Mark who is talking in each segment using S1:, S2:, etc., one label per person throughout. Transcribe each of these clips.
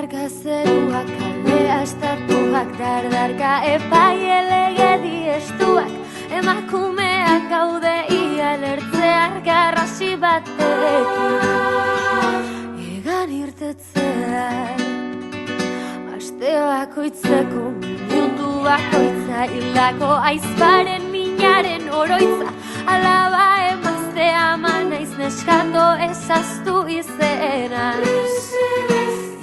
S1: Dardarka zeruak, kalea estatuak, dardarka epaile legedi estuak, emakumeak gaude ia lertzear garrasi batekin. Egan irtetzear, aste bakoitzeko minutu bakoitza, hildako aizparen minaren oroitza, alaba emazte ama naiz neskato ezaztu izenan.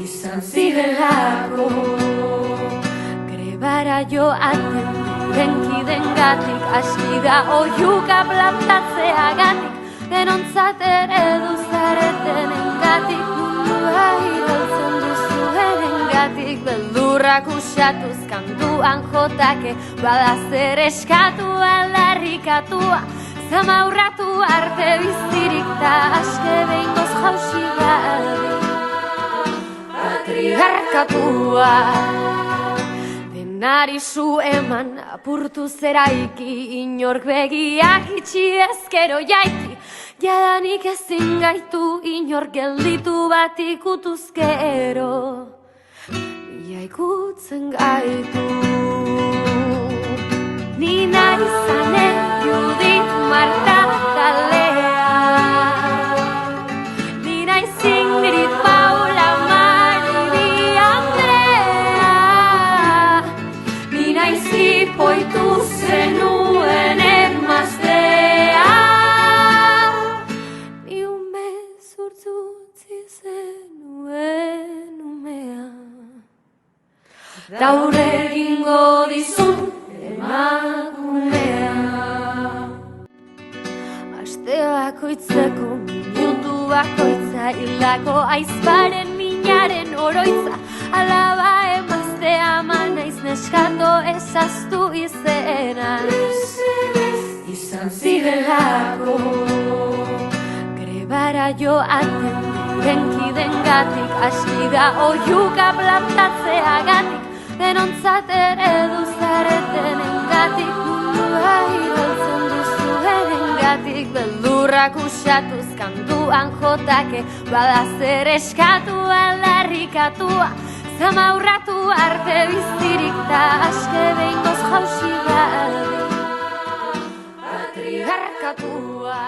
S1: Izan zirelako grebara joaten denkidengatik, aski da oiuka plantatzeagatik, denontzat eredu zaretenengatik, mundua iraultzen duzuenengatik, beldurrak usatuz kantuan jotake, bada zer eskatu aldarrikatua, zamaurratu arte bizirik ta aske behingoz jausi gabe. Patriarkatua denari zu eman apurtu zeraiki, inork begiak itxi ezkero jaiki, jadanik ezin gaitu inork gelditu bat ikutuzkero, ia ikutzen gaitu. Ni nahi zanen Judit, Marta eta Lea, ni nahi Ingrid, Paula, Maribi, Andrea, ni nahi zipoitu zenuen emaztea, ni umezurtzutzi zenuen umea, gaur egingo dizun emakumea. Aste bakoitzeko minutu bakoitza, hildako aizparen minaren oroitza, alaba emazte ama naiz neskato ezaztu izenan. Izan zirelako grebara joaten denkidengatik, aski da oiuka plantatzeagatik, denontzat eredu zaretenengatik, mundua iraultzen duzuenengatik, beldurrak usatuz kantuan jotake, bada zer eskatu aldarrikatua, zamaurratu arte bizirik ta aske behingoz jausi gabe. Patriarkatua